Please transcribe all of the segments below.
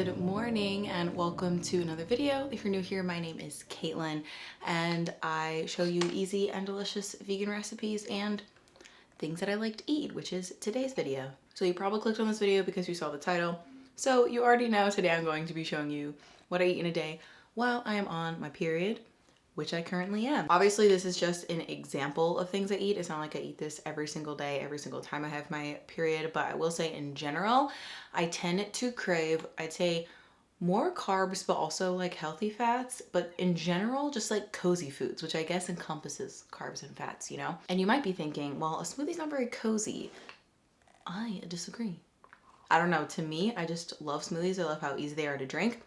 Good morning and welcome to another video. If you're new here, my name is Caitlin and I show you easy and delicious vegan recipes and things that I like to eat, which is today's video. So you probably clicked on this video because you saw the title. So you already know today I'm going to be showing you what I eat in a day while I am on my period, which I currently am. Obviously, this is just an example of things I eat. It's not like I eat this every single day, every single time I have my period, but I will say in general, I tend to crave, I'd say, more carbs, but also like healthy fats, but in general, just like cozy foods, which I guess encompasses carbs and fats, you know? And you might be thinking, well, a smoothie's not very cozy. I disagree. I don't know, to me, I just love smoothies. I love how easy they are to drink.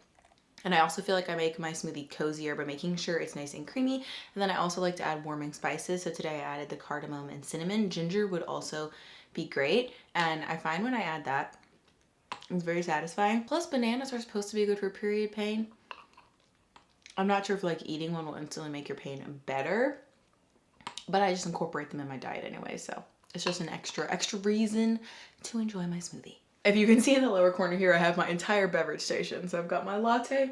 And I also feel like I make my smoothie cozier by making sure it's nice and creamy. And then I also like to add warming spices. So today I added the cardamom and cinnamon. Ginger would also be great. And I find when I add that, it's very satisfying. Plus bananas are supposed to be good for period pain. I'm not sure if like eating one will instantly make your pain better, but I just incorporate them in my diet anyway. So it's just an extra reason to enjoy my smoothie. If you can see in the lower corner here, I have my entire beverage station. So I've got my latte,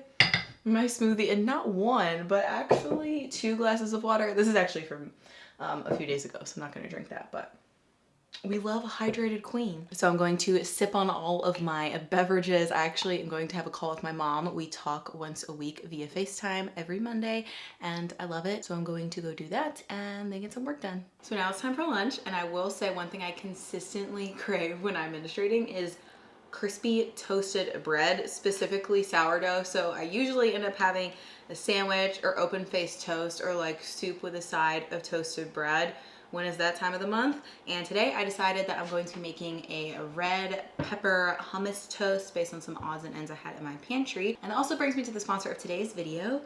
my smoothie, and not one, but actually 2 glasses of water. This is actually from a few days ago, so I'm not gonna drink that, but we love a hydrated queen. So I'm going to sip on all of my beverages. I actually am going to have a call with my mom. We talk once a week via FaceTime every Monday and I love it. So I'm going to go do that and then get some work done. So now it's time for lunch, and I will say one thing I consistently crave when I'm menstruating is crispy toasted bread, specifically sourdough. So I usually end up having a sandwich or open-faced toast or like soup with a side of toasted bread when it's that time of the month. And today I decided that I'm going to be making a red pepper hummus toast based on some odds and ends I had in my pantry. And that also brings me to the sponsor of today's video,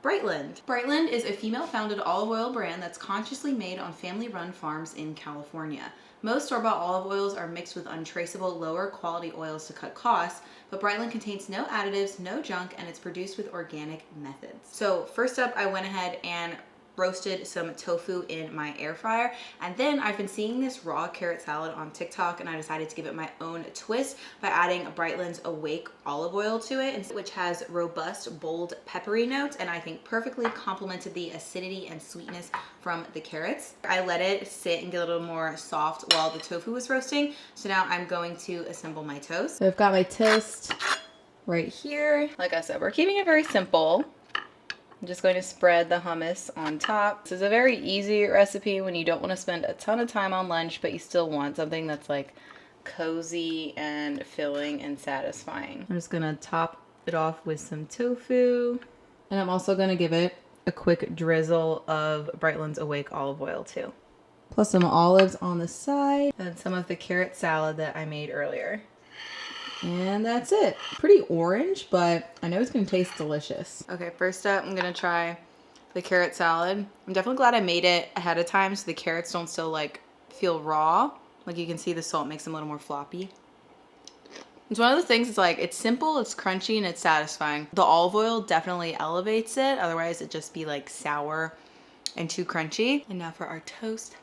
Brightland. Brightland is a female-founded olive oil brand that's consciously made on family-run farms in California. Most store-bought olive oils are mixed with untraceable, lower-quality oils to cut costs, but Brightland contains no additives, no junk, and it's produced with organic methods. So first up, I went ahead and roasted some tofu in my air fryer, and then I've been seeing this raw carrot salad on TikTok and I decided to give it my own twist by adding Brightland's Awake olive oil to it, which has robust, bold, peppery notes, and I think perfectly complemented the acidity and sweetness from the carrots. I let it sit and get a little more soft while the tofu was roasting, so now I'm going to assemble my toast. So I've got my toast right here. Like I said, we're keeping it very simple. I'm just going to spread the hummus on top. This is a very easy recipe when you don't want to spend a ton of time on lunch, but you still want something that's like cozy and filling and satisfying. I'm just gonna top it off with some tofu. And I'm also gonna give it a quick drizzle of Brightland's Awake olive oil too. Plus some olives on the side and some of the carrot salad that I made earlier. And that's it. Pretty orange, but I know it's gonna taste delicious. Okay, first up, I'm gonna try the carrot salad. I'm definitely glad I made it ahead of time so the carrots don't still like feel raw. Like you can see the salt makes them a little more floppy. It's one of the things, it's like, it's simple, it's crunchy, and it's satisfying. The olive oil definitely elevates it. Otherwise it'd just be like sour and too crunchy. And now for our toast.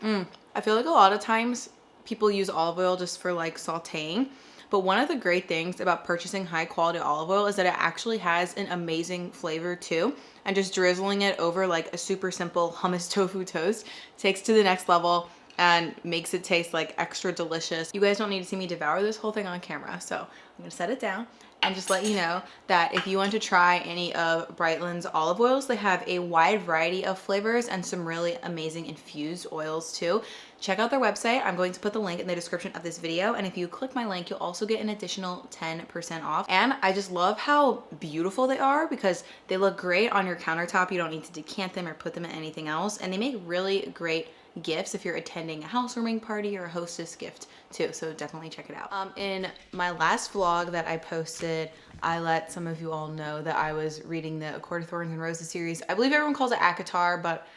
I feel like a lot of times people use olive oil just for like sauteing, but one of the great things about purchasing high quality olive oil is that it actually has an amazing flavor too, and just drizzling it over like a super simple hummus tofu toast takes to the next level and makes it taste like extra delicious. You guys don't need to see me devour this whole thing on camera, so I'm gonna set it down and just let you know that if you want to try any of Brightland's olive oils, they have a wide variety of flavors and some really amazing infused oils too. Check out their website. I'm going to put the link in the description of this video, and if you click my link, you'll also get an additional 10% off. And I just love how beautiful they are because they look great on your countertop. You don't need to decant them or put them in anything else, and they make really great gifts if you're attending a housewarming party or a hostess gift too, so definitely check it out. In my last vlog that I posted, I let some of you all know that I was reading the A Court of Thorns and Roses series. I believe everyone calls it ACOTAR, but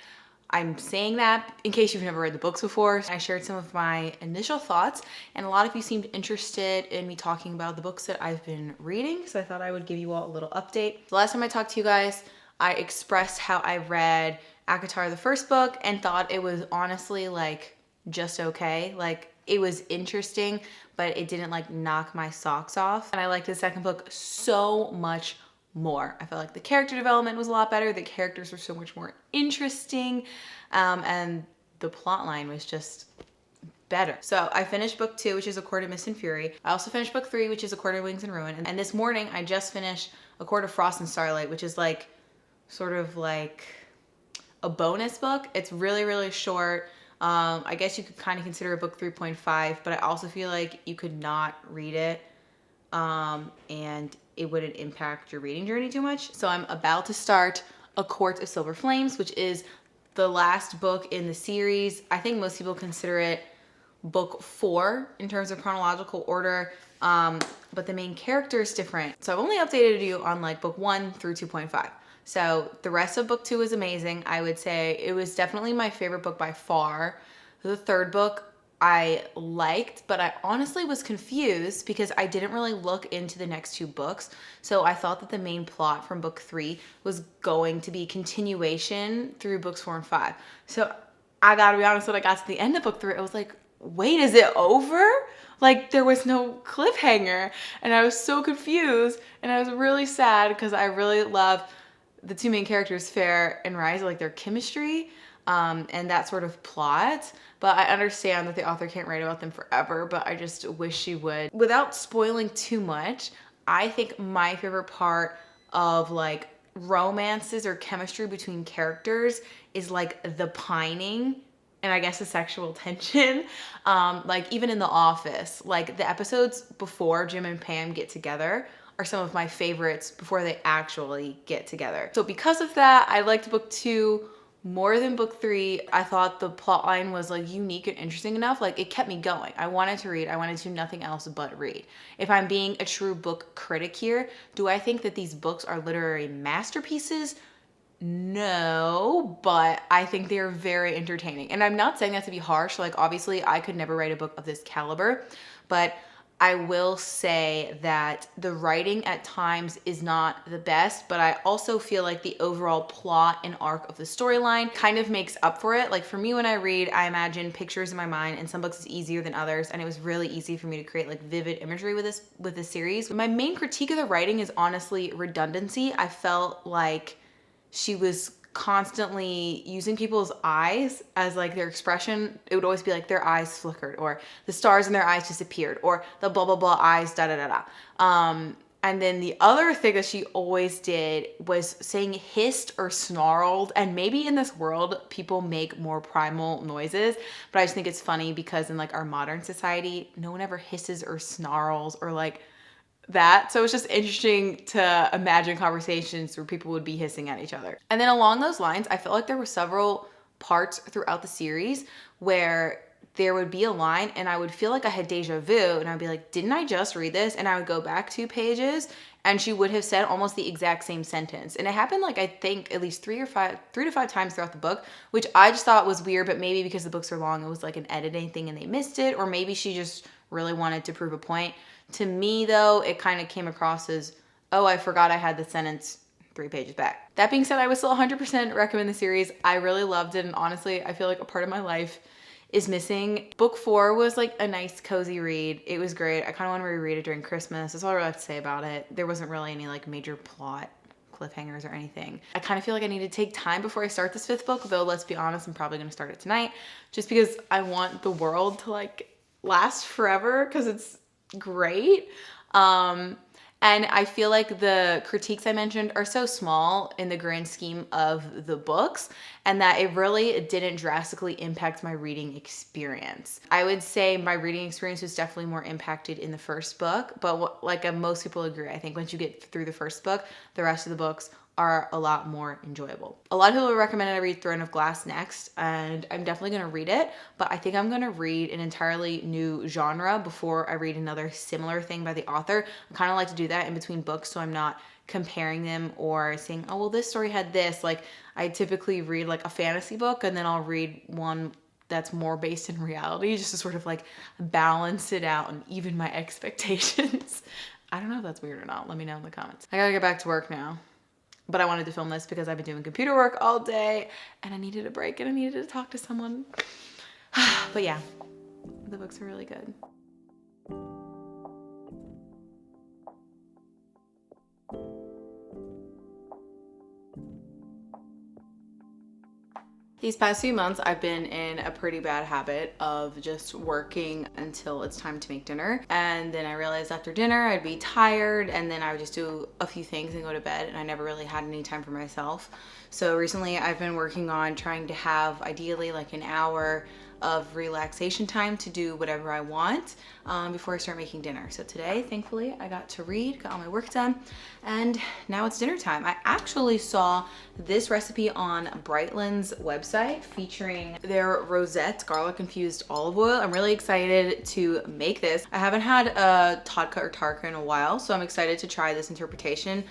I'm saying that in case you've never read the books before. I shared some of my initial thoughts, and a lot of you seemed interested in me talking about the books that I've been reading, so I thought I would give you all a little update. The last time I talked to you guys, I expressed how I read ACOTAR, the first book, and thought it was honestly like just okay. Like it was interesting, but it didn't like knock my socks off. And I liked the second book so much more. I felt like the character development was a lot better. The characters were so much more interesting. And the plot line was just better. So I finished book 2, which is A Court of Mist and Fury. I also finished book 3, which is A Court of Wings and Ruin. And this morning I just finished A Court of Frost and Starlight, which is like sort of like a bonus book. It's really, really short. I guess you could kind of consider a book 3.5, but I also feel like you could not read it and it wouldn't impact your reading journey too much. So I'm about to start A Court of Silver Flames, which is the last book in the series. I think most people consider it book 4 in terms of chronological order, but the main character is different. So I've only updated you on like book 1 through 2.5. So the rest of book 2 is amazing. I would say it was definitely my favorite book by far. The third book I liked, but I honestly was confused because I didn't really look into the next 2 books. So I thought that the main plot from book 3 was going to be continuation through books 4 and 5. So I gotta be honest, when I got to the end of book 3, I was like, wait, is it over? Like there was no cliffhanger, and I was so confused, and I was really sad because I really love the 2 main characters, Fair and Rise, like their chemistry and that sort of plot. But I understand that the author can't write about them forever, but I just wish she would. Without spoiling too much, I think my favorite part of like romances or chemistry between characters is like the pining and I guess the sexual tension. Like even in The Office, like the episodes before Jim and Pam get together are some of my favorites before they actually get together. So because of that, I liked book 2 more than book 3. I thought the plot line was like unique and interesting enough. Like it kept me going. I wanted to read. I wanted to do nothing else but read. If I'm being a true book critic here, do I think that these books are literary masterpieces? No, but I think they're very entertaining. And I'm not saying that to be harsh. Like obviously I could never write a book of this caliber, but I will say that the writing at times is not the best, but I also feel like the overall plot and arc of the storyline kind of makes up for it. Like for me, when I read, I imagine pictures in my mind, and some books is easier than others, and it was really easy for me to create like vivid imagery with this series. My main critique of the writing is honestly redundancy. I felt like she was constantly using people's eyes as like their expression. It would always be like their eyes flickered, or the stars in their eyes disappeared, or the blah blah blah eyes da da da da. And then the other thing that she always did was saying hissed or snarled. And maybe in this world people make more primal noises, but I just think it's funny because in like our modern society, no one ever hisses or snarls or like that. So it's just interesting to imagine conversations where people would be hissing at each other. And then along those lines, I felt like there were several parts throughout the series where there would be a line and I would feel like I had deja vu, and I'd be like, didn't I just read this? And I would go back 2 pages and she would have said almost the exact same sentence. And it happened like I think at least 3 to 5 times throughout the book, which I just thought was weird, but maybe because the books are long, it was like an editing thing and they missed it, or maybe she just really wanted to prove a point. To me, though, it kind of came across as, oh, I forgot I had the sentence 3 pages back. That being said, I would still 100% recommend the series. I really loved it, and honestly, I feel like a part of my life is missing. Book 4 was like a nice, cozy read. It was great. I kind of want to reread it during Christmas. That's all I really have to say about it. There wasn't really any like major plot cliffhangers or anything. I kind of feel like I need to take time before I start this 5th book, though let's be honest, I'm probably going to start it tonight just because I want the world to like last forever because it's great. And I feel like the critiques I mentioned are so small in the grand scheme of the books, and that it really didn't drastically impact my reading experience. I would say my reading experience was definitely more impacted in the 1st book, but like most people agree, I think once you get through the 1st book, the rest of the books are a lot more enjoyable. A lot of people recommended I read Throne of Glass next, and I'm definitely gonna read it, but I think I'm gonna read an entirely new genre before I read another similar thing by the author. I kind of like to do that in between books so I'm not comparing them or saying, oh, well, this story had this. Like I typically read like a fantasy book and then I'll read one that's more based in reality just to sort of like balance it out and even my expectations. I don't know if that's weird or not. Let me know in the comments. I gotta get back to work now. But I wanted to film this because I've been doing computer work all day and I needed a break and I needed to talk to someone. But yeah, The books are really good. These past few months, I've been in a pretty bad habit of just working until it's time to make dinner. And then I realized after dinner, I'd be tired and then I would just do a few things and go to bed, and I never really had any time for myself. So recently I've been working on trying to have ideally like an hour of relaxation time to do whatever I want before I start making dinner. So today, thankfully, I got to read, got all my work done, and now it's dinner time. I actually saw this recipe on Brightland's website featuring their rosette garlic infused olive oil. I'm really excited to make this. I haven't had a tadka or tarka in a while, so I'm excited to try this interpretation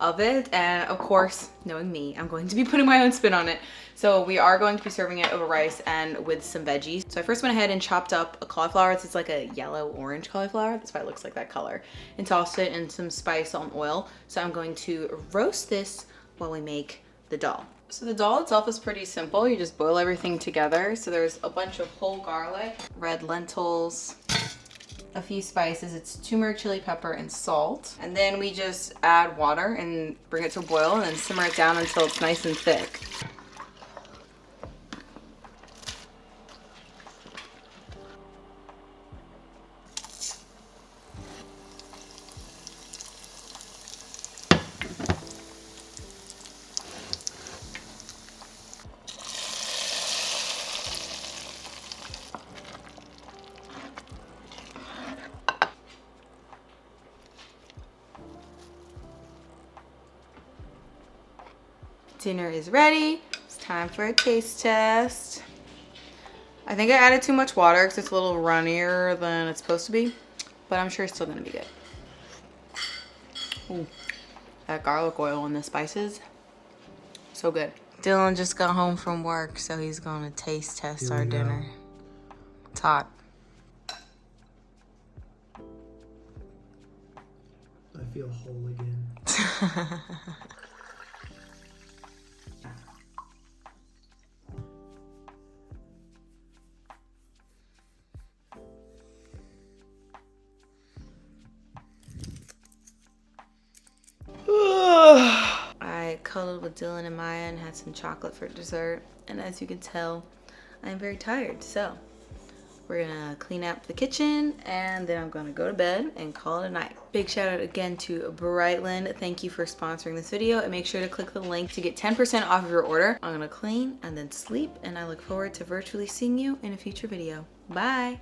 of it. And of course, knowing me, I'm going to be putting my own spin on it. So we are going to be serving it over rice and with some veggies. So I first went ahead and chopped up a cauliflower. It's like a yellow orange cauliflower. That's why it looks like that color. And tossed it in some spice, salt, and oil. So I'm going to roast this while we make the dal. So the dal itself is pretty simple. You just boil everything together. So there's a bunch of whole garlic, red lentils, a few spices. It's turmeric, chili pepper, and salt. And then we just add water and bring it to a boil and then simmer it down until it's nice and thick. Dinner is ready. It's time for a taste test. I think I added too much water because it's a little runnier than it's supposed to be, but I'm sure it's still gonna be good. Ooh, that garlic oil and the spices, so good. Dylan just got home from work, so he's gonna taste test our dinner. It's hot. I feel whole again. I cuddled with Dylan and Maya and had some chocolate for dessert. And as you can tell, I'm very tired. So we're gonna clean up the kitchen and then I'm gonna go to bed and call it a night. Big shout out again to Brightland. Thank you for sponsoring this video, and make sure to click the link to get 10% off of your order. I'm gonna clean and then sleep, and I look forward to virtually seeing you in a future video. Bye.